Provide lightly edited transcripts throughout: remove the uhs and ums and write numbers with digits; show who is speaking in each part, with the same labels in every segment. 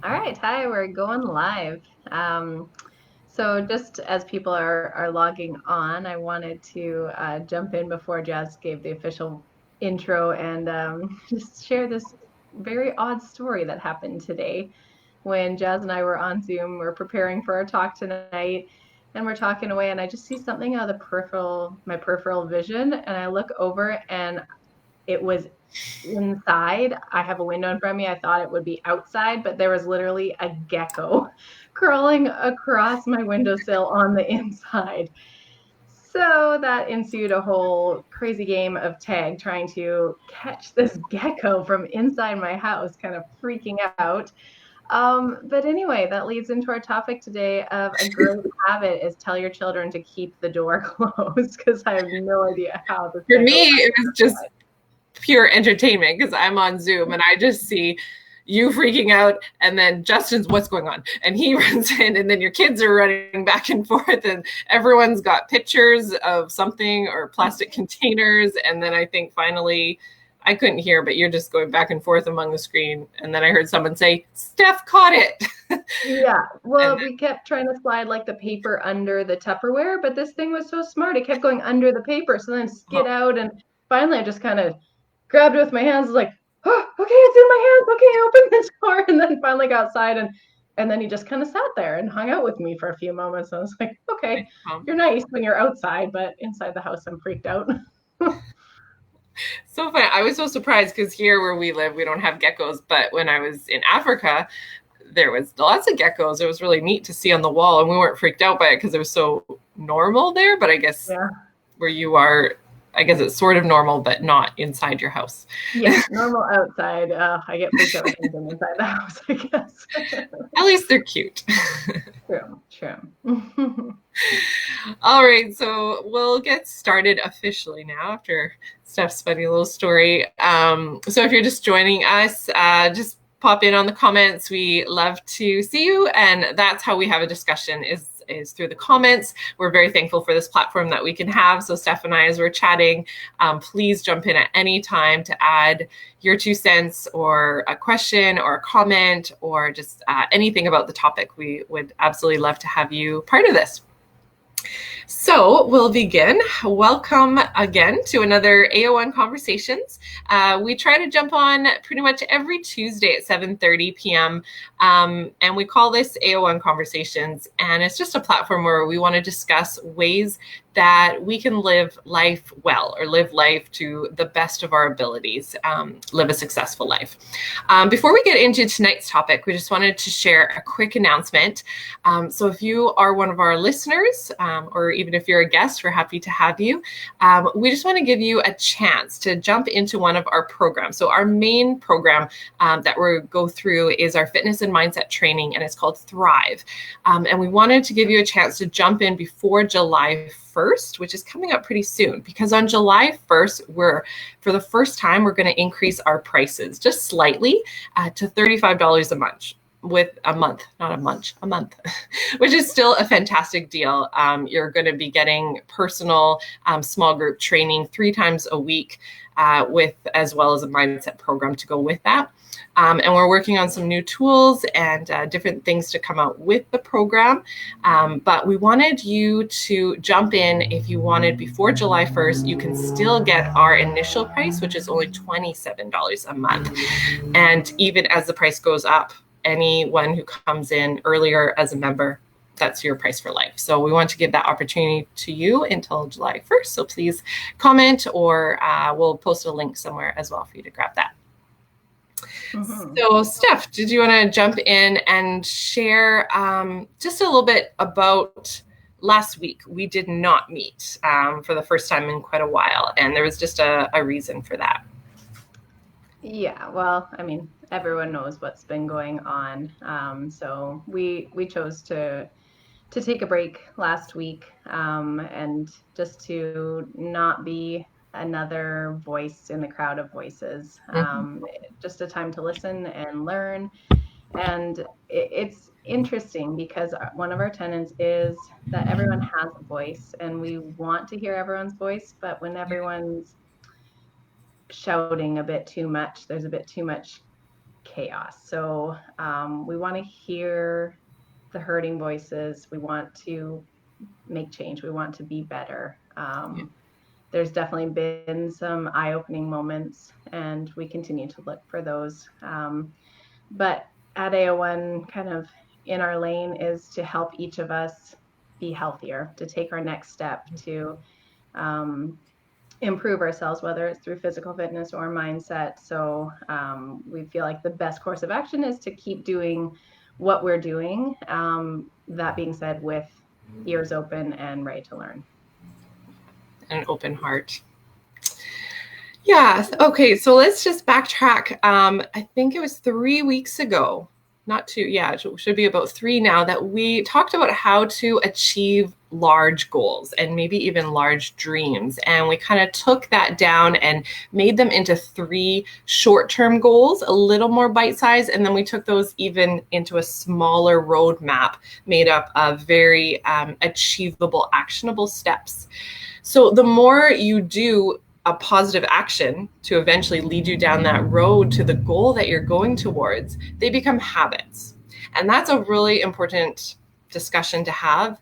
Speaker 1: All right, hi, we're going live. So just as people are logging on, I wanted to jump in before Jazz gave the official intro and just share this very odd story that happened today. When Jazz and I were on Zoom, we're preparing for our talk tonight, and we're talking away, and I just see something out of my peripheral vision, and I look over, and it was inside. I have a window in front of me. I thought it would be outside, but there was literally a gecko crawling across my windowsill on the inside. So that ensued a whole crazy game of tag trying to catch this gecko from inside my house, kind of freaking out. But anyway, that leads into our topic today of a great habit is tell your children to keep the door closed, because I have no idea how this
Speaker 2: For
Speaker 1: gecko
Speaker 2: me,
Speaker 1: got
Speaker 2: it was just pure entertainment because I'm on Zoom and I just see you freaking out and then Justin's what's going on and he runs in and then your kids are running back and forth and everyone's got pictures of something or plastic containers, and then I think finally I couldn't hear, but you're just going back and forth among the screen, and then I heard someone say Steph caught it.
Speaker 1: Yeah, well, we kept trying to slide like the paper under the Tupperware, but this thing was so smart. It kept going under the paper, so then skid out, and finally I just kind of grabbed it with my hands, like, oh, okay, it's in my hands. Okay, open this door, and then finally got outside, and then he just kind of sat there and hung out with me for a few moments. I was like, okay, you're nice when you're outside, but inside the house, I'm freaked out.
Speaker 2: So funny. I was so surprised because here where we live, we don't have geckos, but when I was in Africa, there was lots of geckos. It was really neat to see on the wall, and we weren't freaked out by it because it was so normal there. But I guess where you are, I guess it's sort of normal, but not inside your house.
Speaker 1: Yeah, normal outside. I get freaked out with anything inside the house, I guess.
Speaker 2: At least they're cute.
Speaker 1: True.
Speaker 2: All right, so we'll get started officially now after Steph's funny little story. So if you're just joining us, just pop in on the comments. We love to see you, and that's how we have a discussion is through the comments. We're very thankful for this platform that we can have. So Steph and I, as we're chatting, please jump in at any time to add your 2 cents or a question or a comment or just anything about the topic. We would absolutely love to have you part of this. So we'll begin. Welcome again to another AO1 Conversations. We try to jump on pretty much every Tuesday at 7:30 p.m. And we call this AO1 Conversations. And it's just a platform where we want to discuss ways that we can live life well, or live life to the best of our abilities, live a successful life. Before we get into tonight's topic, we just wanted to share a quick announcement. So if you are one of our listeners, or even if you're a guest, we're happy to have you. We just want to give you a chance to jump into one of our programs. So our main program that we'll go through is our fitness and mindset training, and it's called Thrive. And we wanted to give you a chance to jump in before July 1st, which is coming up pretty soon, because on July 1st, for the first time, we're going to increase our prices just slightly to $35 a month. A month, which is still a fantastic deal. You're going to be getting personal small group training 3 times a week as well as a mindset program to go with that. And we're working on some new tools and different things to come out with the program. But we wanted you to jump in if you wanted before July 1st. You can still get our initial price, which is only $27 a month. And even as the price goes up, anyone who comes in earlier as a member, that's your price for life. So we want to give that opportunity to you until July 1st. So please comment, or we'll post a link somewhere as well for you to grab that. Mm-hmm. So Steph, did you want to jump in and share just a little bit about last week? We did not meet for the first time in quite a while, and there was just a reason for that.
Speaker 1: Yeah, well, I mean, everyone knows what's been going on. So we chose to take a break last week, and just to not be another voice in the crowd of voices. Just a time to listen and learn. And it's interesting because one of our tenets is that everyone has a voice, and we want to hear everyone's voice, but when everyone's shouting a bit too much, there's a bit too much chaos. So we want to hear the hurting voices. We want to make change. We want to be better. There's definitely been some eye-opening moments, and we continue to look for those. But at AO1, kind of in our lane is to help each of us be healthier, to take our next step, to improve ourselves, whether it's through physical fitness or mindset. So we feel like the best course of action is to keep doing what we're doing. That being said, with ears open and ready to learn.
Speaker 2: An open heart. Yeah. Okay. So let's just backtrack. I think it was 3 weeks ago, not 2. Yeah, it should be about 3 now, that we talked about how to achieve large goals and maybe even large dreams. And we kind of took that down and made them into 3 short-term goals, a little more bite-sized. And then we took those even into a smaller roadmap made up of very achievable, actionable steps. So the more you do a positive action to eventually lead you down that road to the goal that you're going towards, they become habits. And that's a really important discussion to have,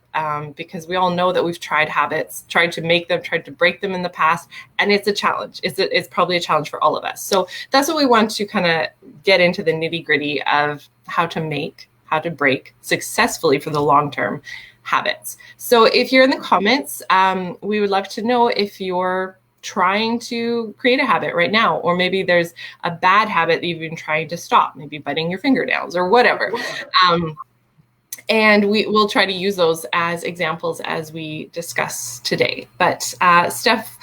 Speaker 2: because we all know that we've tried habits, tried to make them, tried to break them in the past, and it's a challenge. It's probably a challenge for all of us. So that's what we want to kind of get into the nitty gritty of how to make, how to break successfully for the long term habits. So if you're in the comments, we would love to know if you're trying to create a habit right now, or maybe there's a bad habit that you've been trying to stop, maybe biting your fingernails or whatever. And we will try to use those as examples as we discuss today. But Steph,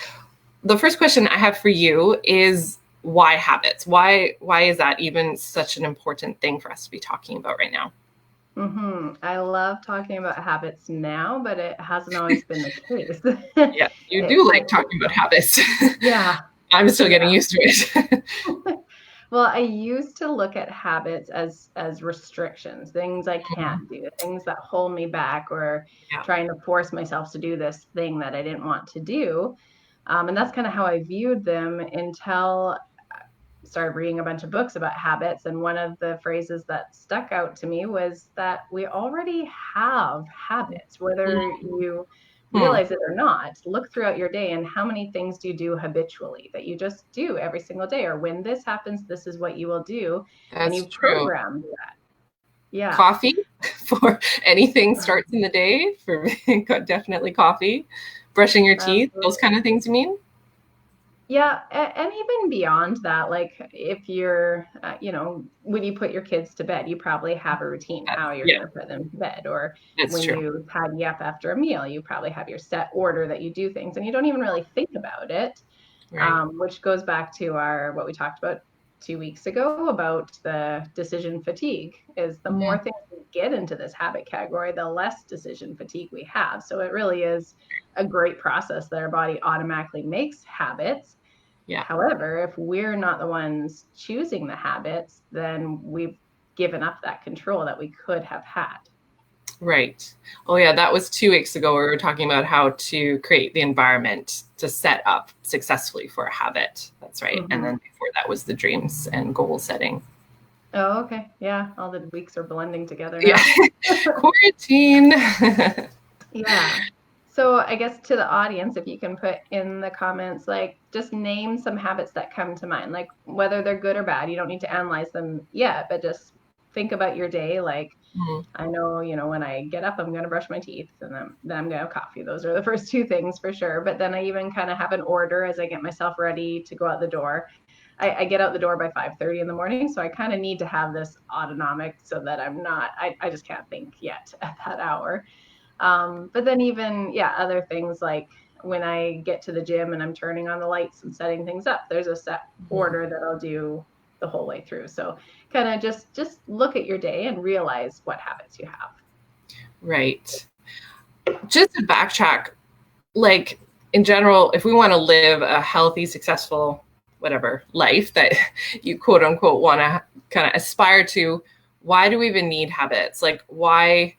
Speaker 2: the first question I have for you is, why habits? Why is that even such an important thing for us to be talking about right now?
Speaker 1: I love talking about habits now, but it hasn't always been the case.
Speaker 2: Yeah, you do like talking about habits.
Speaker 1: Yeah.
Speaker 2: I'm still getting used to it.
Speaker 1: Well, I used to look at habits as restrictions, things I can't do, things that hold me back, or trying to force myself to do this thing that I didn't want to do. And that's kind of how I viewed them until started reading a bunch of books about habits. And one of the phrases that stuck out to me was that we already have habits, whether you realize it or not. Look throughout your day, and how many things do you do habitually that you just do every single day? Or when this happens, this is what you will do.
Speaker 2: That's
Speaker 1: and you program that. Yeah.
Speaker 2: Coffee for anything starts in the day. For me, definitely coffee. Brushing your teeth, those kind of things, you mean?
Speaker 1: Yeah, and even beyond that, like if you're, when you put your kids to bed, you probably have a routine how you're going to put them to bed. Or when you tidy up after a meal, you probably have your set order that you do things, and you don't even really think about it, which goes back to what we talked about 2 weeks ago about the decision fatigue. Is the more things we get into this habit category, the less decision fatigue we have. So it really is a great process that our body automatically makes habits. However, if we're not the ones choosing the habits, then we've given up that control that we could have had.
Speaker 2: Right. Oh, yeah. That was 2 weeks ago. We were talking about how to create the environment to set up successfully for a habit. That's right. And then before that was the dreams and goal setting.
Speaker 1: Oh, okay. Yeah. All the weeks are blending together now.
Speaker 2: Quarantine.
Speaker 1: Yeah. So I guess to the audience, if you can put in the comments, like just name some habits that come to mind, like whether they're good or bad. You don't need to analyze them yet, but just think about your day. Like, I know, when I get up, I'm going to brush my teeth, and then I'm going to have coffee. Those are the first 2 things for sure. But then I even kind of have an order as I get myself ready to go out the door. I get out the door by 5:30 in the morning. So I kind of need to have this autonomic so that I just can't think yet at that hour. But then even, other things like when I get to the gym and I'm turning on the lights and setting things up, there's a set order that I'll do the whole way through. So kind of just look at your day and realize what habits you have.
Speaker 2: Right. Just to backtrack, like in general, if we want to live a healthy, successful, whatever life that you quote unquote want to kind of aspire to, why do we even need habits? Like why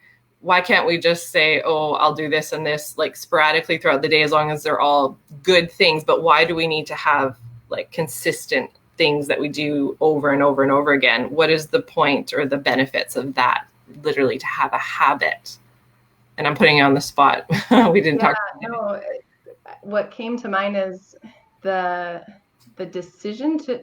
Speaker 2: can't we just say, oh, I'll do this and this like sporadically throughout the day, as long as they're all good things? But why do we need to have like consistent things that we do over and over and over again, what is the point or the benefits of that, literally to have a habit? And I'm putting you on the spot. We didn't talk about it.
Speaker 1: No, what came to mind is the decision to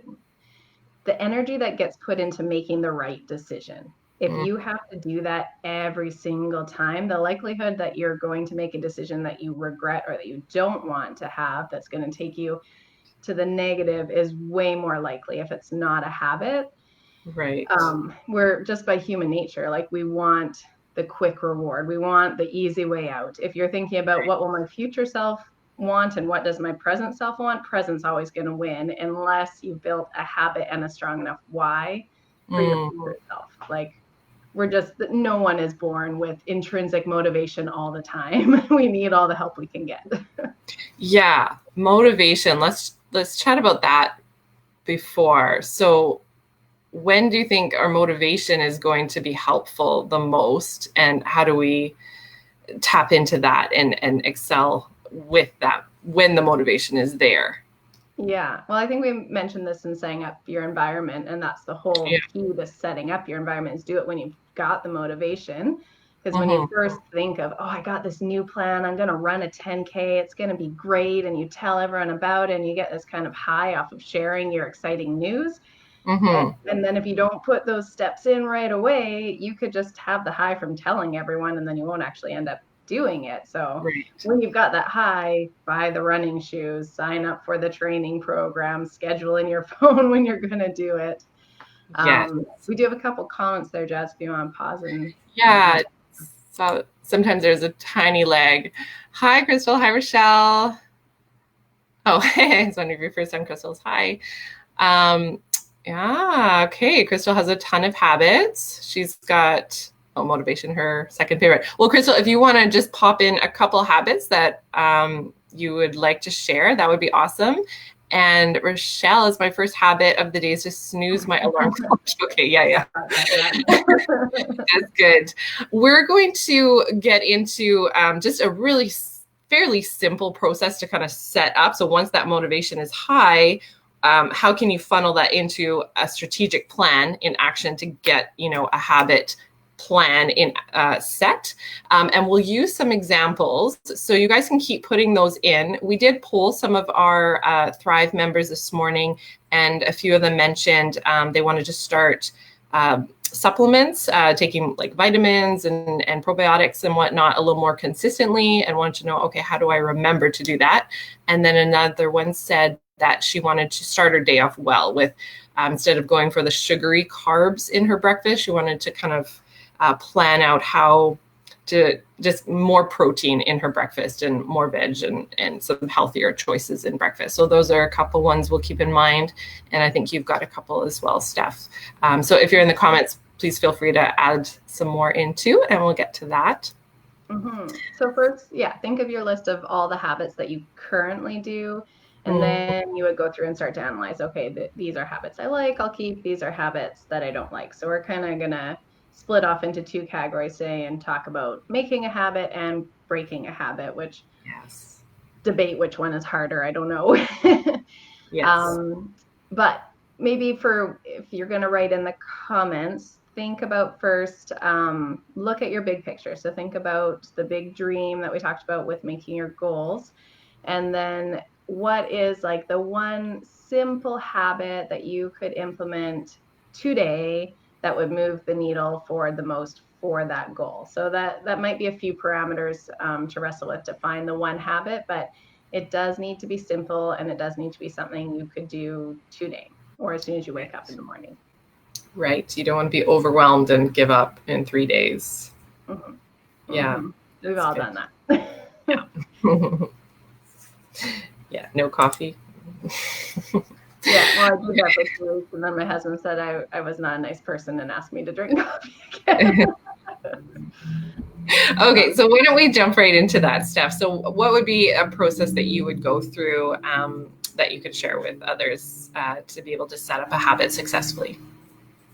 Speaker 1: the energy that gets put into making the right decision. If you have to do that every single time, the likelihood that you're going to make a decision that you regret or that you don't want to have, that's going to take you to the negative, is way more likely if it's not a habit.
Speaker 2: Right.
Speaker 1: We're just by human nature, like we want the quick reward. We want the easy way out. If you're thinking about what will my future self want and what does my present self want, present's always going to win unless you've built a habit and a strong enough why for your future self. Like no one is born with intrinsic motivation all the time. We need all the help we can get.
Speaker 2: Yeah, motivation. Let's chat about that before. So when do you think our motivation is going to be helpful the most, and how do we tap into that and excel with that when the motivation is there?
Speaker 1: Yeah, well, I think we mentioned this in setting up your environment, and that's the whole key to setting up your environment, is do it when you've got the motivation. Because when you first think of, oh, I got this new plan, I'm going to run a 10K, it's going to be great, and you tell everyone about it, and you get this kind of high off of sharing your exciting news. And then if you don't put those steps in right away, you could just have the high from telling everyone, and then you won't actually end up doing it. So when you've got that high, buy the running shoes, sign up for the training program, schedule in your phone when you're going to do it. We do have a couple comments there, Jazz, if you want to pause. And
Speaker 2: so sometimes there's a tiny lag. Hi, Crystal. Hi, Rochelle. Oh, it's one of your first time crystals. Hi. Yeah, okay. Crystal has a ton of habits. She's got motivation, her second favorite. Well, Crystal, if you want to just pop in a couple habits that you would like to share, that would be awesome. And Rochelle, is my first habit of the day is to snooze my alarm clock. Okay, yeah. That's good. We're going to get into just a really fairly simple process to kind of set up. So once that motivation is high, how can you funnel that into a strategic plan in action to get, a habit plan in set, and we'll use some examples so you guys can keep putting those in. We did poll some of our Thrive members this morning, and a few of them mentioned they wanted to start supplements, taking like vitamins and probiotics and whatnot a little more consistently, and wanted to know, okay, how do I remember to do that? And then another one said that she wanted to start her day off well with, instead of going for the sugary carbs in her breakfast, she wanted to kind of plan out how to just more protein in her breakfast and more veg and some healthier choices in breakfast. So those are a couple ones we'll keep in mind. And I think you've got a couple as well, Steph. So if you're in the comments, please feel free to add some more into, and we'll get to that.
Speaker 1: So first, think of your list of all the habits that you currently do. And then you would go through and start to analyze, okay, these are habits I like, I'll keep. These are habits that I don't like. So we're kind of going to split off into two categories today and talk about making a habit and breaking a habit, which debate which one is harder. I don't know. But maybe if you're going to write in the comments, think about first, look at your big picture. So think about the big dream that we talked about with making your goals. And then what is like the one simple habit that you could implement today that would move the needle forward the most for that goal? So that might be a few parameters to wrestle with to find the one habit, but it does need to be simple, and it does need to be something you could do today or as soon as you wake up in the morning.
Speaker 2: Right. You don't want to be overwhelmed and give up in 3 days. Yeah.
Speaker 1: We've all done that.
Speaker 2: Yeah. No coffee.
Speaker 1: Well, I did that for 2 weeks, and then my husband said I was not a nice person and asked me to drink coffee again.
Speaker 2: Okay, so why don't we jump right into that, Steph? So what would be a process that you would go through that you could share with others to be able to set up a habit successfully?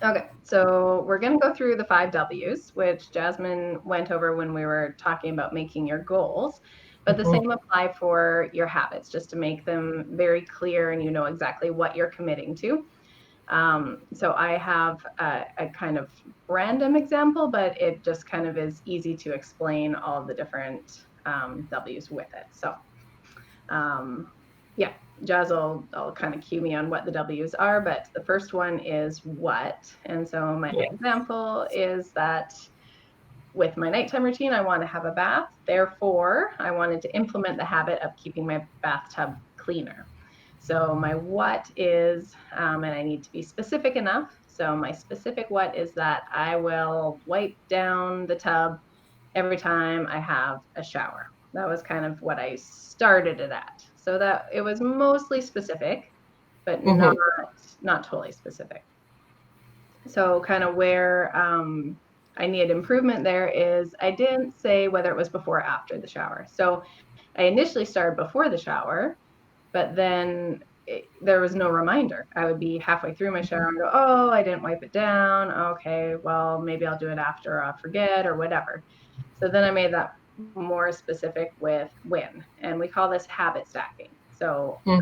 Speaker 1: Okay, so we're going to go through the 5 W's, which Jasmine went over when we were talking about making your goals. But the same apply for your habits, just to make them very clear and you know exactly what you're committing to. So I have a kind of random example, but it just kind of is easy to explain all the different W's with it. So yeah, Jazz will kind of cue me on what the W's are, but the first one is what. And so my example is that with my nighttime routine, I want to have a bath. Therefore, I wanted to implement the habit of keeping my bathtub cleaner. So my what is, and I need to be specific enough. So my specific what is that I will wipe down the tub every time I have a shower. That was kind of what I started it at. So that it was mostly specific, but not totally specific. So kind of where I need improvement there is I didn't say whether it was before or after the shower. So I initially started before the shower, but then there was no reminder. I would be halfway through my shower and go, oh, I didn't wipe it down. Okay, well, maybe I'll do it after, or I'll forget or whatever. So then I made that more specific with when, and we call this habit stacking. So I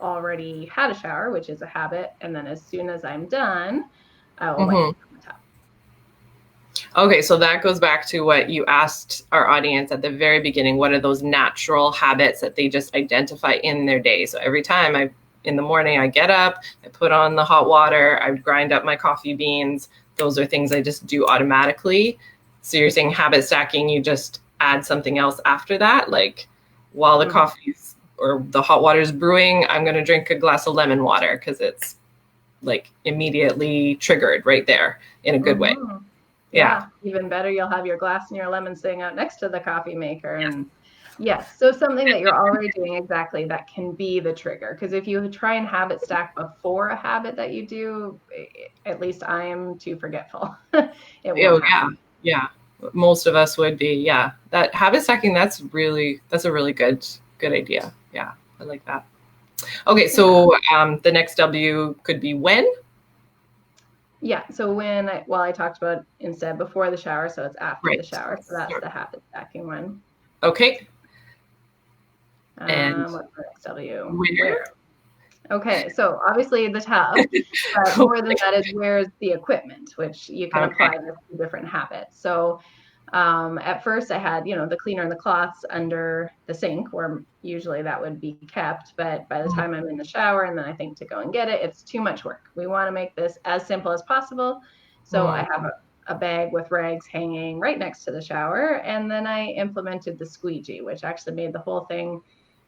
Speaker 1: already had a shower, which is a habit, and then as soon as I'm done, I will wipe it down the tub.
Speaker 2: Okay, so that goes back to what you asked our audience at the very beginning. What are those natural habits that they just identify in their day? So every time in the morning, I get up, I put on the hot water, I grind up my coffee beans. Those are things I just do automatically. So you're saying habit stacking, you just add something else after that? Like while the coffee's or the hot water is brewing, I'm going to drink a glass of lemon water because it's like immediately triggered right there in a good way.
Speaker 1: Yeah, even better, you'll have your glass and your lemon sitting out next to the coffee maker. And yes, so something that you're already doing exactly that can be the trigger. Because if you try and habit stack before a habit that you do, at least I am too forgetful.
Speaker 2: Yeah. Most of us would be. Yeah. That habit stacking, that's a really good idea. Yeah. I like that. Okay. So the next W could be when.
Speaker 1: Yeah. So I talked about instead before the shower. So it's after the shower. So that's the habit stacking one.
Speaker 2: Okay.
Speaker 1: And what's the next W? Where? Okay. So obviously the tub, but more than that is where's the equipment, which you can apply to different habits. So at first I had, the cleaner and the cloths under the sink where usually that would be kept. But by the time I'm in the shower and then I think to go and get it, it's too much work. We want to make this as simple as possible. So I have a bag with rags hanging right next to the shower. And then I implemented the squeegee, which actually made the whole thing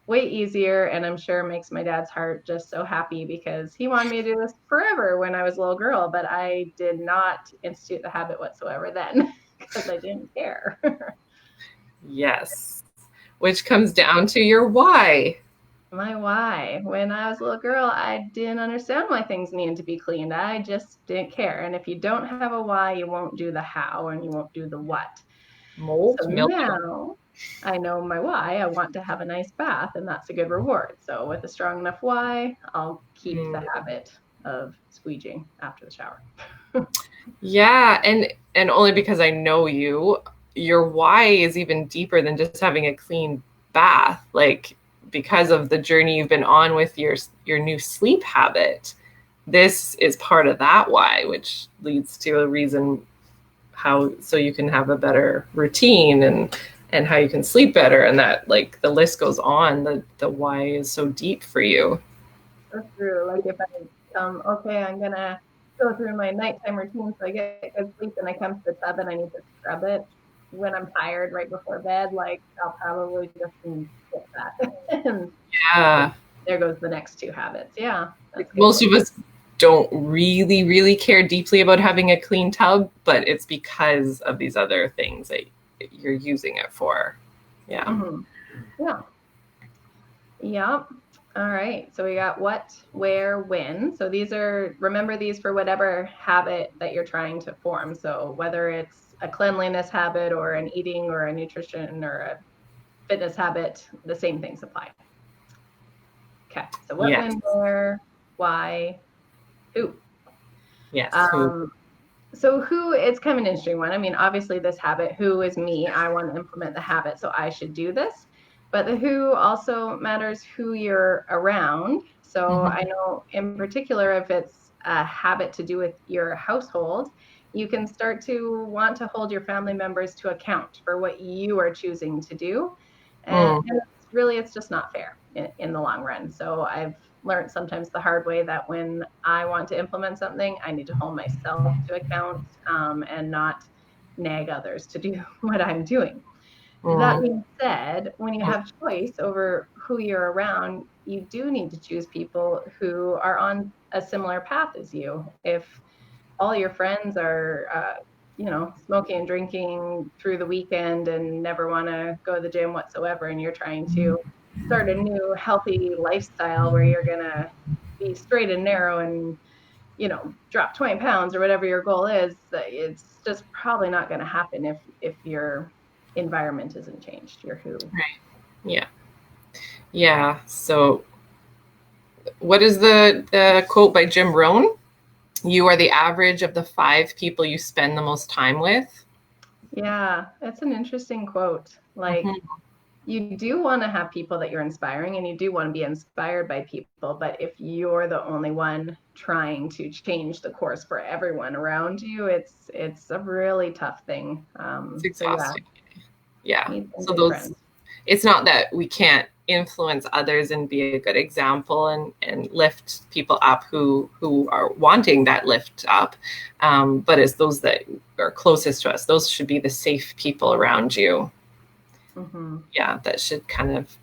Speaker 1: way easier. And I'm sure makes my dad's heart just so happy because he wanted me to do this forever when I was a little girl, but I did not institute the habit whatsoever then. Because I didn't care.
Speaker 2: Yes. Which comes down to your why.
Speaker 1: My why. When I was a little girl, I didn't understand why things needed to be cleaned. I just didn't care. And if you don't have a why, you won't do the how and you won't do the what.
Speaker 2: Mold,
Speaker 1: so now I know my why. I want to have a nice bath, and that's a good reward. So with a strong enough why, I'll keep the habit of squeegeeing after the shower.
Speaker 2: Yeah, and only because I know you, your why is even deeper than just having a clean bath. Like because of the journey you've been on with your new sleep habit, this is part of that why, which leads to a reason so you can have a better routine and how you can sleep better, and that like the list goes on. The why is so deep for you.
Speaker 1: That's true. Like if okay, I'm gonna go through my nighttime routine so I get good sleep and I come to the tub and I need to scrub it when I'm tired right before bed, like I'll probably just skip that.
Speaker 2: Yeah.
Speaker 1: There goes the next two habits. Yeah.
Speaker 2: Most of us don't really, really care deeply about having a clean tub, but it's because of these other things that you're using it for. Yeah.
Speaker 1: Yeah. Yep. All right. So we got what, where, when. So remember these for whatever habit that you're trying to form. So whether it's a cleanliness habit or an eating or a nutrition or a fitness habit, the same things apply. Okay. So what, when, where, why, who?
Speaker 2: Yes.
Speaker 1: So who, it's kind of an interesting one. I mean, obviously this habit, who is me? I want to implement the habit, so I should do this. But the who also matters who you're around. So I know in particular, if it's a habit to do with your household, you can start to want to hold your family members to account for what you are choosing to do. And it's really, it's just not fair in the long run. So I've learned sometimes the hard way that when I want to implement something, I need to hold myself to account and not nag others to do what I'm doing. That being said, when you have choice over who you're around, you do need to choose people who are on a similar path as you. If all your friends are, smoking and drinking through the weekend and never want to go to the gym whatsoever, and you're trying to start a new healthy lifestyle where you're going to be straight and narrow and drop 20 pounds or whatever your goal is, it's just probably not going to happen if your environment isn't changed, your who.
Speaker 2: Right. Yeah. Yeah. So what is the quote by Jim Rohn? You are the average of the 5 people you spend the most time with.
Speaker 1: Yeah, that's an interesting quote. Like,
Speaker 2: Mm-hmm.
Speaker 1: you do want to have people that you're inspiring and you do want to be inspired by people, but if you're the only one trying to change the course for everyone around you, it's a really tough thing.
Speaker 2: It's
Speaker 1: So yeah,
Speaker 2: exhausting. Yeah.
Speaker 1: need some
Speaker 2: So
Speaker 1: good
Speaker 2: those,
Speaker 1: friends.
Speaker 2: it's not that we can't influence others and be a good example and lift people up who are wanting that lift up. But it's those that are closest to us. Those should be the safe people around you.
Speaker 1: Mm-hmm.
Speaker 2: Yeah, that should kind of,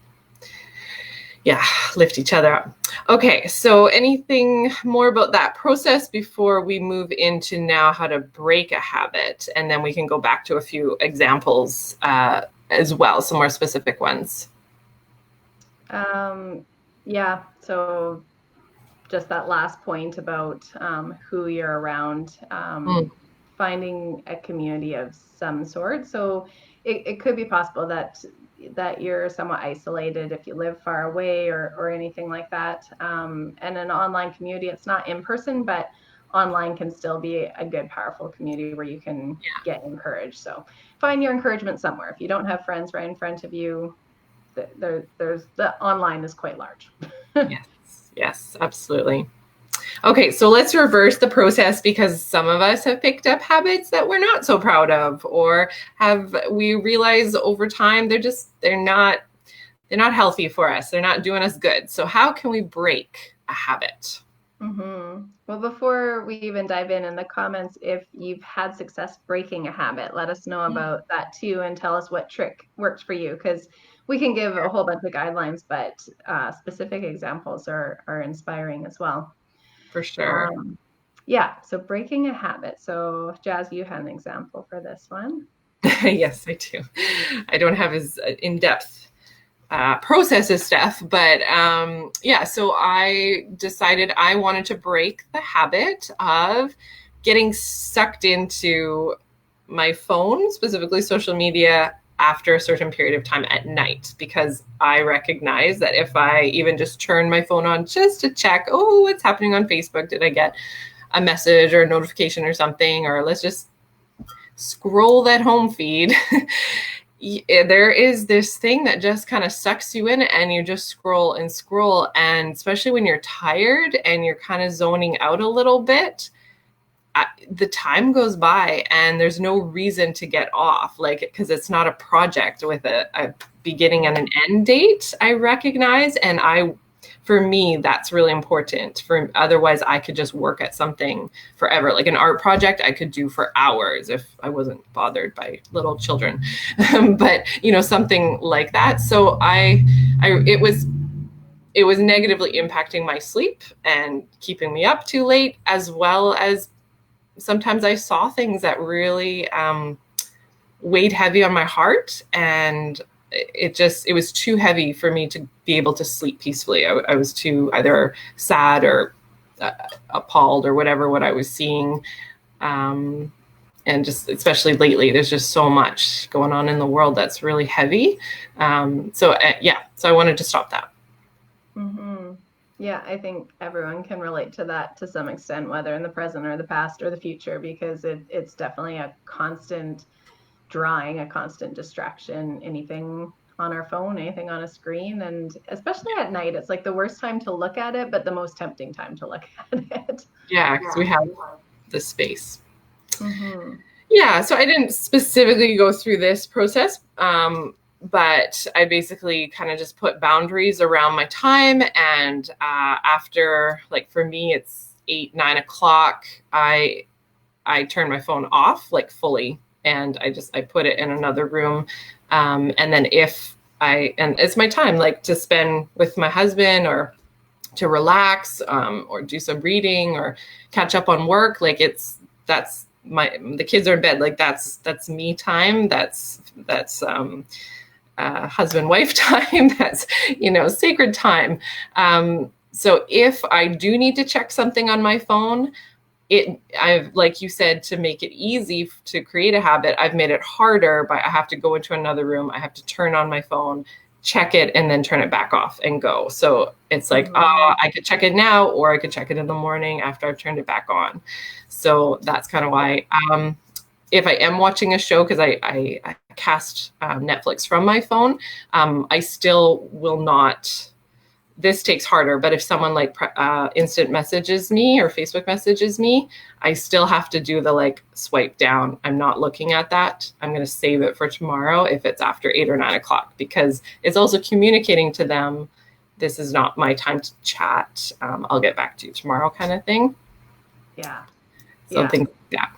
Speaker 2: yeah, lift each other up. Okay, so anything more about that process before we move into now how to break a habit? And then we can go back to a few examples as well, some more specific ones.
Speaker 1: Yeah, so just that last point about who you're around,
Speaker 2: Mm,
Speaker 1: finding a community of some sort. So it could be possible that you're somewhat isolated if you live far away or anything like that. And an online community, it's not in person, but online can still be a good, powerful community where you can get encouraged. So find your encouragement somewhere. If you don't have friends right in front of you, there's the online is quite large.
Speaker 2: yes, yes, absolutely. Okay, so let's reverse the process because some of us have picked up habits that we're not so proud of, or have we realize over time they're not healthy for us. They're not doing us good. So how can we break a habit?
Speaker 1: Mm-hmm. Well, before we even dive in the comments, if you've had success breaking a habit, let us know about that too and tell us what trick worked for you, because we can give a whole bunch of guidelines, but specific examples are inspiring as well.
Speaker 2: For sure.
Speaker 1: Um, yeah, so breaking a habit. So, Jazz, you had an example for this one.
Speaker 2: Yes, I do. I don't have as in-depth process as Steph, but yeah, so I decided I wanted to break the habit of getting sucked into my phone, specifically social media, after a certain period of time at night, because I recognize that if I even just turn my phone on just to check, oh, what's happening on Facebook? Did I get a message or a notification or something? Or let's just scroll that home feed. There is this thing that just kind of sucks you in and you just scroll and scroll. And especially when you're tired and you're kind of zoning out a little bit, the time goes by and there's no reason to get off, like, because it's not a project with a beginning and an end date, I recognize. And for me, that's really important. For otherwise, I could just work at something forever. Like an art project, I could do for hours if I wasn't bothered by little children. But something like that. So it was negatively impacting my sleep and keeping me up too late, as well as sometimes I saw things that really weighed heavy on my heart, and it was too heavy for me to be able to sleep peacefully. I was too either sad or appalled or whatever what I was seeing. And just especially lately, there's just so much going on in the world that's really heavy. So I wanted to stop that.
Speaker 1: Mm-hmm. Yeah, I think everyone can relate to that to some extent, whether in the present or the past or the future, because it's definitely a constant drawing, a constant distraction. Anything on our phone, anything on a screen. And especially at night, it's like the worst time to look at it, but the most tempting time to look at it.
Speaker 2: Yeah, because we have the space.
Speaker 1: Mm-hmm.
Speaker 2: Yeah, so I didn't specifically go through this process, but I basically kind of just put boundaries around my time. And after, like for me, it's 8, 9 o'clock, I turn my phone off like fully, and I put it in another room. And then and it's my time like to spend with my husband, or to relax, or do some reading, or catch up on work. Like the kids are in bed. Like that's me time. That's husband wife time. That's sacred time. So if I do need to check something on my phone, I've, like you said, to make it easy to create a habit, I've made it harder. But I have to go into another room. I have to turn on my phone, check it, and then turn it back off and go. So it's like, I could check it now, or I could check it in the morning after I've turned it back on. So that's kind of why. If I am watching a show, because I cast Netflix from my phone, I still will not. This takes harder, but if someone like instant messages me or Facebook messages me, I still have to do the like swipe down. I'm not looking at that. I'm going to save it for tomorrow if it's after 8 or 9 o'clock, because it's also communicating to them, this is not my time to chat. I'll get back to you tomorrow, kind of thing.
Speaker 1: Yeah.
Speaker 2: Something like that.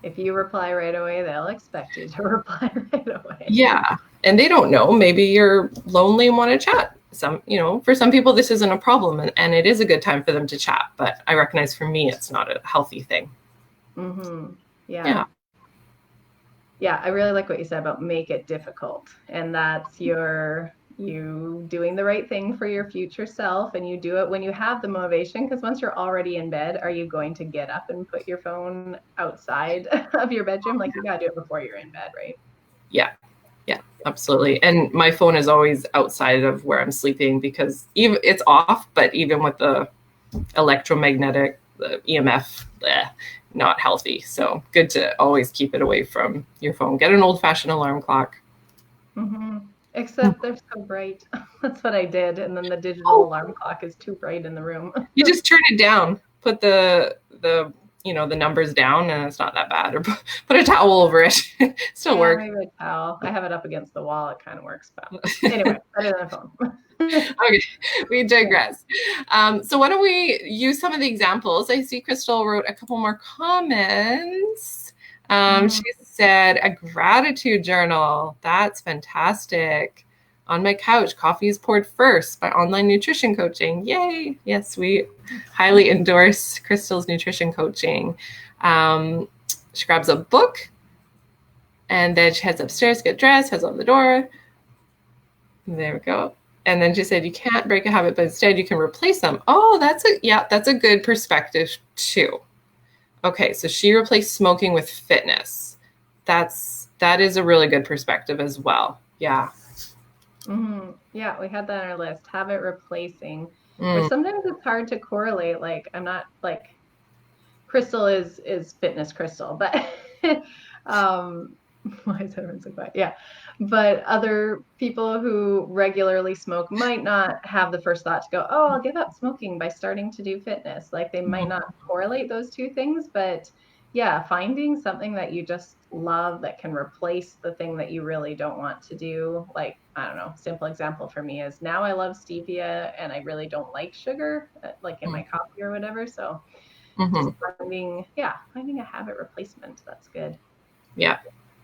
Speaker 1: If you reply right away, they'll expect you to reply right away.
Speaker 2: Yeah. And they don't know. Maybe you're lonely and want to chat. For some people, this isn't a problem, and it is a good time for them to chat. But I recognize for me, it's not a healthy thing.
Speaker 1: Mm-hmm. Yeah. Yeah. I really like what you said about make it difficult. And that's you doing the right thing for your future self, and you do it when you have the motivation, because once you're already in bed, are you going to get up and put your phone outside of your bedroom? Like, you got to do it before you're in bed, right?
Speaker 2: Yeah, absolutely. And my phone is always outside of where I'm sleeping, because even it's off, but even with the electromagnetic, the EMF, not healthy. So good to always keep it away from your phone. Get an old-fashioned alarm clock.
Speaker 1: Mm-hmm. Except they're so bright. That's what I did. And then the digital alarm clock is too bright in the room.
Speaker 2: You just turn it down, put the numbers down, and it's not that bad. Or put a towel over it. Still works.
Speaker 1: Maybe a towel. I have it up against the wall. It kind of works. But anyway, better than a phone.
Speaker 2: Okay, we digress. So why don't we use some of the examples? I see Crystal wrote a couple more comments. She said a gratitude journal. That's fantastic. On my couch, coffee is poured first by online nutrition coaching. Yay. Yes, we highly endorse Crystal's nutrition coaching. She grabs a book, and then she heads upstairs, get dressed, heads out the door. There we go. And then she said, you can't break a habit, but instead you can replace them. Oh, that's a good perspective too. Okay, so she replaced smoking with fitness. That is a really good perspective as well. Yeah.
Speaker 1: Mm-hmm. Yeah, we had that on our list, habit replacing, which sometimes it's hard to correlate. Like, I'm not like, Crystal is fitness Crystal, but why is everyone so quiet? Yeah. But other people who regularly smoke might not have the first thought to go, oh, I'll give up smoking by starting to do fitness. Like, they might not correlate those two things, but yeah, finding something that you just love that can replace the thing that you really don't want to do. Like, I don't know, simple example for me is now I love stevia and I really don't like sugar, like in my coffee or whatever. So just finding a habit replacement. That's good.
Speaker 2: Yeah,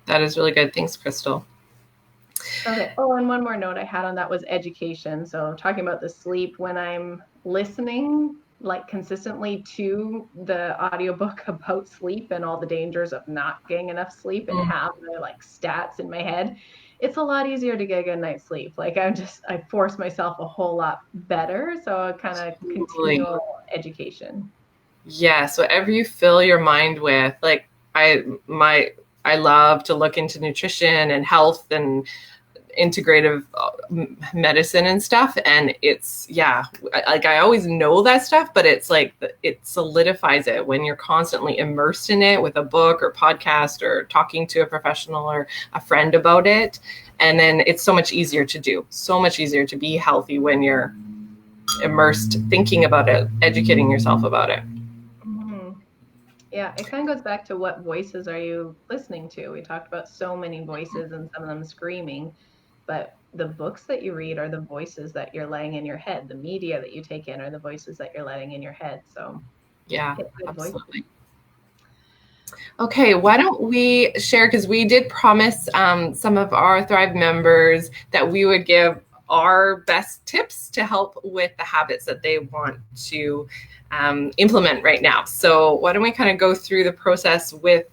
Speaker 2: that is really good. Thanks, Crystal.
Speaker 1: Okay. Oh, and one more note I had on that was education. So talking about the sleep, when I'm listening like consistently to the audiobook about sleep and all the dangers of not getting enough sleep and have the like stats in my head, it's a lot easier to get a good night's sleep. Like, I force myself a whole lot better. So kind of continual education.
Speaker 2: Yeah. So whatever you fill your mind with, like I love to look into nutrition and health and integrative medicine and stuff, and it's like I always know that stuff, but it's like it solidifies it when you're constantly immersed in it with a book or podcast or talking to a professional or a friend about it. And then it's so much easier to do, so much easier to be healthy when you're immersed, thinking about it, educating yourself about it.
Speaker 1: Yeah, it kind of goes back to what voices are you listening to? We talked about so many voices and some of them screaming, but the books that you read are the voices that you're letting in your head. The media that you take in are the voices that you're letting in your head. So
Speaker 2: yeah,
Speaker 1: get good
Speaker 2: absolutely.
Speaker 1: voices.
Speaker 2: Okay, why don't we share, because we did promise some of our Thrive members that we would give our best tips to help with the habits that they want to implement right now. So why don't we kind of go through the process with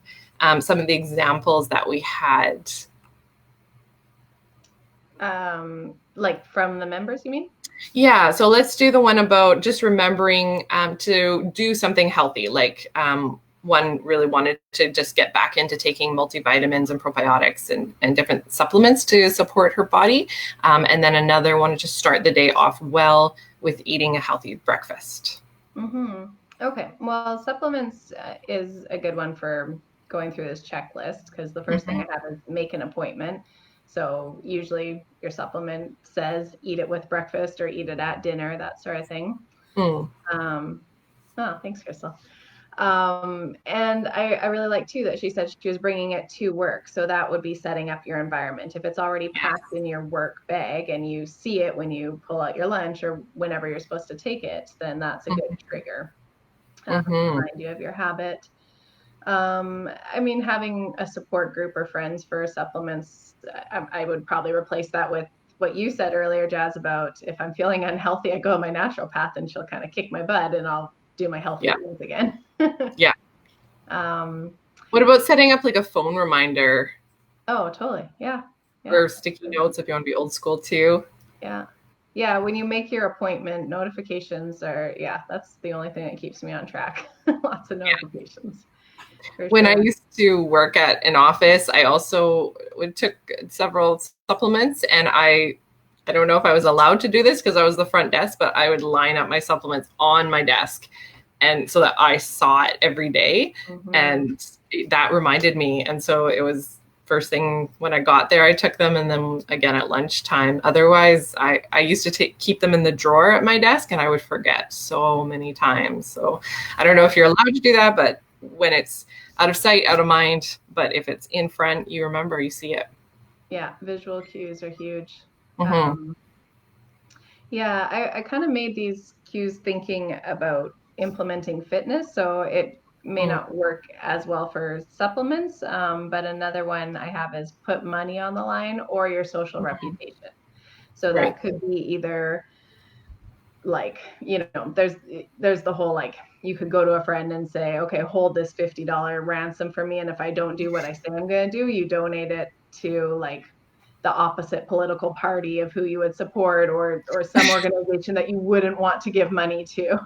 Speaker 2: some of the examples that we had.
Speaker 1: Like from the members, you mean?
Speaker 2: Yeah, so let's do the one about just remembering to do something healthy. Like one really wanted to just get back into taking multivitamins and probiotics and different supplements to support her body. And then another wanted to start the day off well with eating a healthy breakfast.
Speaker 1: Mm-hmm. Okay, well, supplements is a good one for going through this checklist, because the first thing I have is make an appointment. So usually your supplement says eat it with breakfast or eat it at dinner, that sort of thing.
Speaker 2: Mm.
Speaker 1: Oh, thanks, Crystal. And I really like too that she said she was bringing it to work. So that would be setting up your environment. If it's already packed in your work bag and you see it when you pull out your lunch or whenever you're supposed to take it, then that's a good trigger. Remind you of your habit. I mean, having a support group or friends for supplements, I would probably replace that with what you said earlier, Jazz, about if I'm feeling unhealthy, I go my naturopath and she'll kind of kick my butt and I'll do my healthy things again.
Speaker 2: Yeah. What about setting up like a phone reminder?
Speaker 1: Oh, totally. Yeah.
Speaker 2: Or sticky notes if you want to be old school too.
Speaker 1: Yeah. Yeah. When you make your appointment, notifications are, that's the only thing that keeps me on track. Lots of notifications.
Speaker 2: When I used to work at an office, I also took several supplements, and I don't know if I was allowed to do this because I was the front desk, but I would line up my supplements on my desk, and so that I saw it every day, and that reminded me. And so it was first thing when I got there, I took them, and then again at lunchtime. Otherwise, I used to keep them in the drawer at my desk, and I would forget so many times. So I don't know if you're allowed to do that, but when it's out of sight, out of mind, but if it's in front, you remember, you see it.
Speaker 1: Yeah, visual cues are huge.
Speaker 2: Mm-hmm.
Speaker 1: I kind of made these cues thinking about implementing fitness, so it may not work as well for supplements, but another one I have is put money on the line or your social reputation. So that could be either like, there's the whole, like, you could go to a friend and say, okay, hold this $50 ransom for me, and if I don't do what I say I'm going to do, you donate it to like the opposite political party of who you would support, or some organization that you wouldn't want to give money to.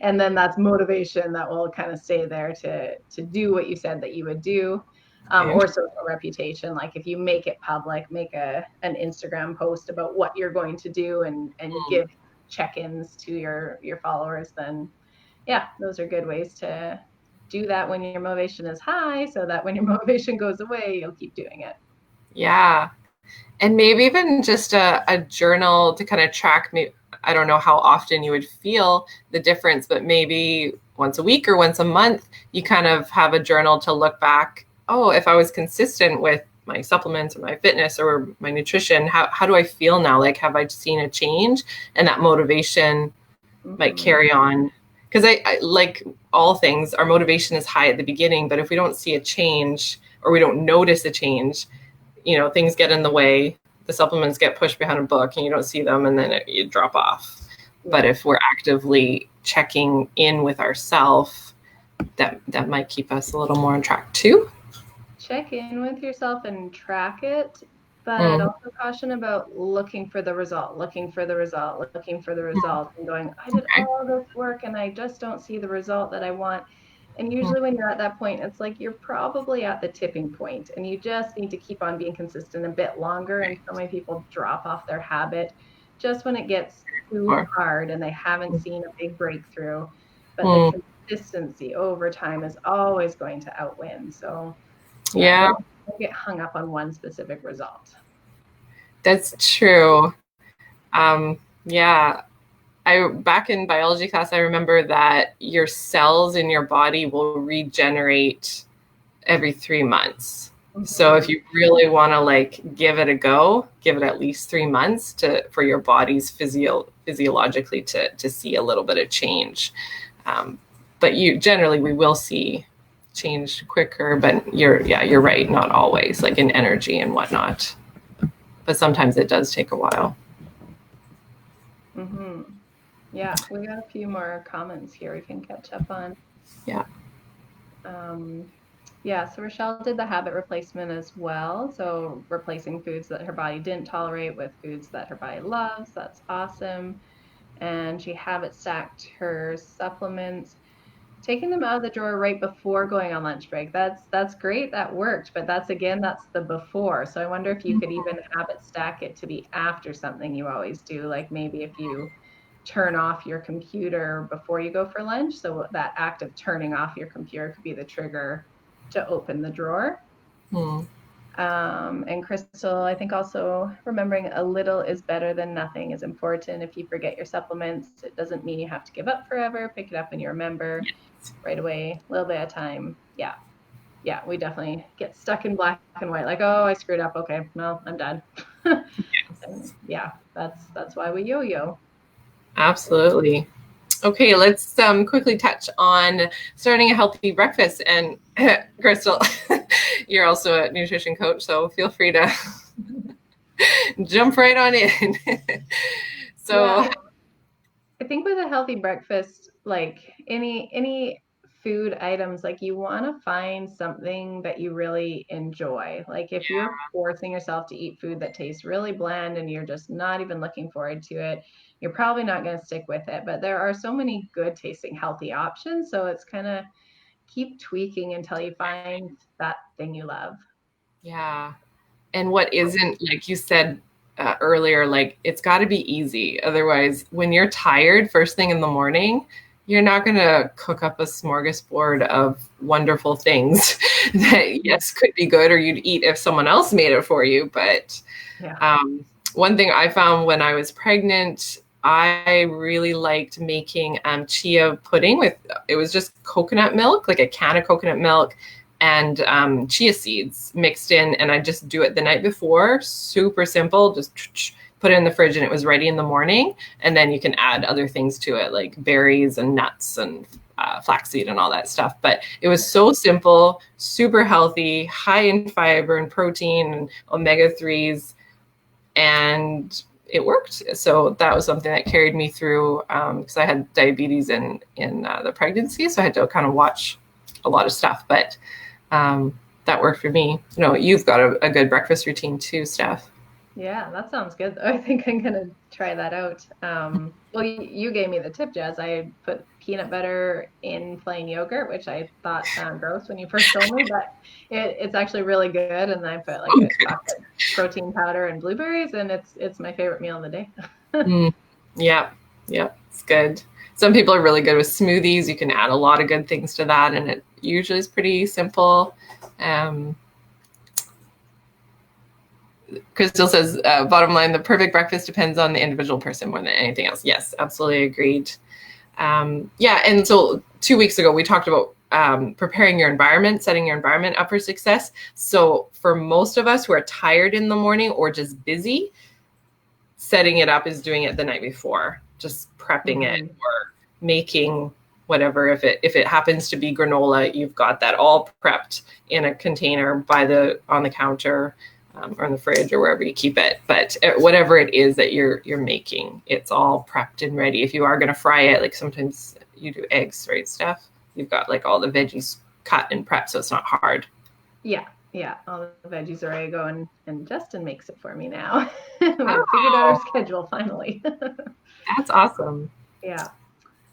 Speaker 1: And then that's motivation that will kind of stay there to do what you said that you would do. Or social reputation, like if you make it public, make an Instagram post about what you're going to do and give check-ins to your followers, then those are good ways to do that when your motivation is high, so that when your motivation goes away, you'll keep doing it.
Speaker 2: Yeah. And maybe even just a journal to kind of track me. I don't know how often you would feel the difference, but maybe once a week or once a month, you kind of have a journal to look back. Oh, if I was consistent with my supplements or my fitness or my nutrition, how do I feel now? Like, have I seen a change? And that motivation might carry on. Because I like all things, our motivation is high at the beginning, but if we don't see a change or we don't notice a change, things get in the way, the supplements get pushed behind a book and you don't see them, and then you drop off. Yeah. But if we're actively checking in with ourselves, that might keep us a little more on track too.
Speaker 1: Check in with yourself and track it, but I'd also caution about looking for the result, and going, I did all this work and I just don't see the result that I want. And usually when you're at that point, it's like you're probably at the tipping point and you just need to keep on being consistent a bit longer. And so many people drop off their habit just when it gets too hard and they haven't seen a big breakthrough. But the consistency over time is always going to outwin. So yeah, don't get hung up on one specific result.
Speaker 2: That's true. Yeah. Back in biology class, I remember that your cells in your body will regenerate every 3 months. Mm-hmm. So if you really want to like give it a go, give it at least 3 months for your body's physiologically to see a little bit of change. But we will see change quicker, but you're right, not always, like in energy and whatnot. But sometimes it does take a while.
Speaker 1: Mm-hmm. Yeah, we got a few more comments here we can catch up on.
Speaker 2: Yeah.
Speaker 1: Yeah, so Rochelle did the habit replacement as well. So replacing foods that her body didn't tolerate with foods that her body loves. That's awesome. And she habit stacked her supplements, taking them out of the drawer right before going on lunch break. That's great. That worked. But that's the before. So I wonder if you could even habit stack it to be after something you always do. Like maybe if you turn off your computer before you go for lunch. So that act of turning off your computer could be the trigger to open the drawer. And Crystal, I think also remembering a little is better than nothing is important. If you forget your supplements, it doesn't mean you have to give up forever. Pick it up when you remember right away, a little bit at a time. Yeah. Yeah, we definitely get stuck in black and white, like, oh, I screwed up. Okay, well, I'm done. Yeah, that's why we yo-yo.
Speaker 2: Absolutely. Okay, let's quickly touch on starting a healthy breakfast. And Crystal, you're also a nutrition coach, so feel free to jump right on in. So
Speaker 1: yeah. I think with a healthy breakfast, like any food items, like you want to find something that you really enjoy. Like if you're forcing yourself to eat food that tastes really bland and you're just not even looking forward to it, you're probably not going to stick with it. But there are so many good tasting healthy options, so it's kind of keep tweaking until you find that thing you love.
Speaker 2: Yeah. And what isn't, like you said earlier, like it's got to be easy. Otherwise, when you're tired first thing in the morning, you're not going to cook up a smorgasbord of wonderful things that, yes, could be good or you'd eat if someone else made it for you. But one thing I found when I was pregnant, I really liked making chia pudding it was just coconut milk, like a can of coconut milk and chia seeds mixed in. And I just do it the night before. Super simple. Just put it in the fridge and it was ready in the morning. And then you can add other things to it, like berries and nuts and flaxseed and all that stuff. But it was so simple, super healthy, high in fiber and protein and omega-3s. And it worked. So that was something that carried me through because I had diabetes in the pregnancy. So I had to kind of watch a lot of stuff. But that worked for me. You've got a good breakfast routine too, Steph.
Speaker 1: Yeah, that sounds good. I think I'm gonna try that out. Well, you gave me the tip, Jazz. I put peanut butter in plain yogurt, which I thought sounded gross when you first told me, but it's actually really good. And then I put like a chocolate protein powder and blueberries, and it's my favorite meal of the day.
Speaker 2: Yeah, it's good. Some people are really good with smoothies. You can add a lot of good things to that, and it usually is pretty simple. Crystal says, bottom line, the perfect breakfast depends on the individual person more than anything else. Yes, absolutely agreed. And so 2 weeks ago, we talked about preparing your environment, setting your environment up for success. So for most of us who are tired in the morning or just busy, setting it up is doing it the night before, just prepping it or making whatever. If it happens to be granola, you've got that all prepped in a container on the counter or in the fridge or wherever you keep it. But whatever it is that you're making, it's all prepped and ready. If you are going to fry it, like sometimes you do eggs, right, Steph? You've got like all the veggies cut and prepped, so it's not hard.
Speaker 1: Yeah, all the veggies are ready to go, and Justin makes it for me now. We figured out our schedule finally.
Speaker 2: That's awesome.
Speaker 1: Yeah.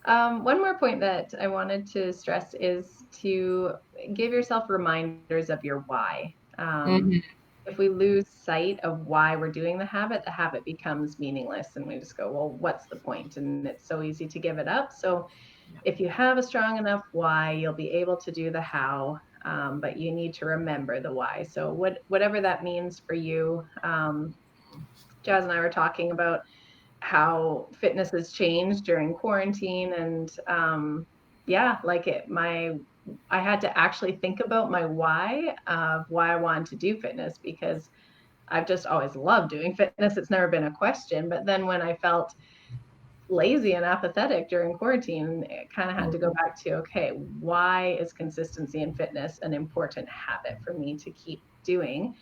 Speaker 1: One more point that I wanted to stress is to give yourself reminders of your why.
Speaker 2: Mhm.
Speaker 1: If we lose sight of why we're doing the habit becomes meaningless and we just go, well, what's the point? And it's so easy to give it up. So if you have a strong enough why, you'll be able to do the how, but you need to remember the why. So whatever that means for you, Jazz and I were talking about how fitness has changed during quarantine, and yeah, like I had to actually think about my why of why I wanted to do fitness, because I've just always loved doing fitness. It's never been a question. But then when I felt lazy and apathetic during quarantine, it kind of had to go back to, okay, why is consistency in fitness an important habit for me to keep doing?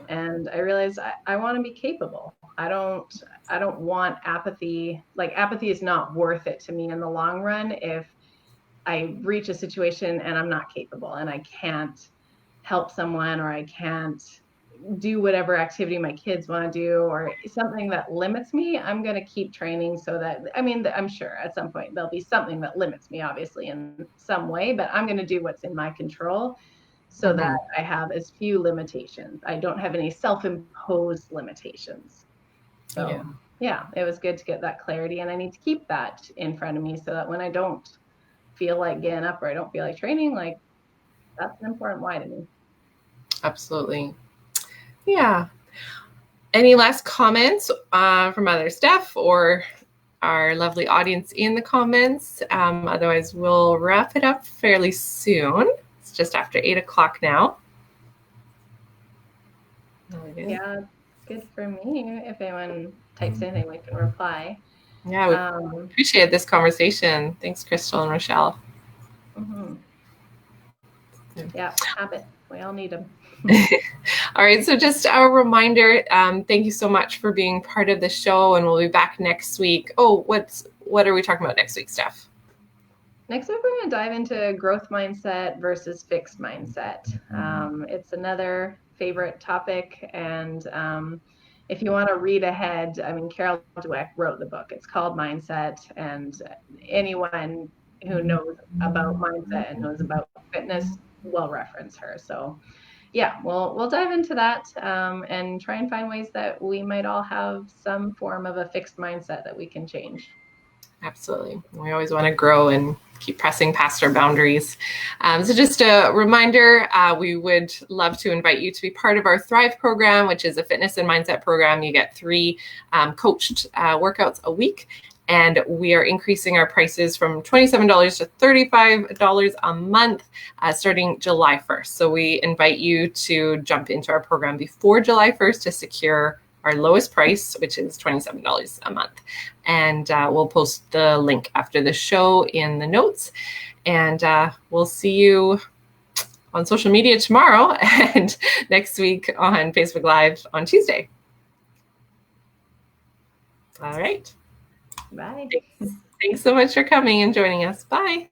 Speaker 1: And I realized I want to be capable. I don't want apathy. Like, apathy is not worth it to me in the long run if I reach a situation and I'm not capable and I can't help someone, or I can't do whatever activity my kids want to do, or something that limits me. I'm going to keep training so that, I mean, I'm sure at some point there'll be something that limits me, obviously, in some way, but I'm going to do what's in my control so that
Speaker 2: Mhm.
Speaker 1: I have as few limitations. I don't have any self-imposed limitations.
Speaker 2: Yeah.
Speaker 1: So, yeah, it was good to get that clarity. And I need to keep that in front of me so that when I don't feel like getting up or I don't feel like training, like, that's an important why to me.
Speaker 2: Absolutely. Yeah. Any last comments from other staff or our lovely audience in the comments? Otherwise, we'll wrap it up fairly soon. It's just after 8 o'clock now.
Speaker 1: Yeah, good for me. If anyone types anything, we can reply.
Speaker 2: Yeah, we
Speaker 1: Um,
Speaker 2: appreciate this conversation. Thanks, Crystal and Rochelle.
Speaker 1: mhm. Yeah, habits. We all need them.
Speaker 2: All right, so just a reminder, thank you so much for being part of the show, and we'll be back next week. Oh, what are we talking about next week, Steph?
Speaker 1: Next week, we're going to dive into growth mindset versus fixed mindset. It's another favorite topic. And if you want to read ahead, I mean, Carol Dweck wrote the book. It's called Mindset. And anyone who knows about mindset and knows about fitness will reference her. So, yeah, we'll dive into that, and try and find ways that we might all have some form of a fixed mindset that we can change.
Speaker 2: Absolutely. We always want to grow and keep pressing past our boundaries. So just a reminder, we would love to invite you to be part of our Thrive program, which is a fitness and mindset program. You get 3 coached workouts a week. And we are increasing our prices from $27 to $35 a month starting July 1st. So we invite you to jump into our program before July 1st to secure our lowest price, which is $27 a month. And we'll post the link after the show in the notes. And we'll see you on social media tomorrow and next week on Facebook Live on Tuesday. All right.
Speaker 1: Bye.
Speaker 2: Thanks so much for coming and joining us. Bye.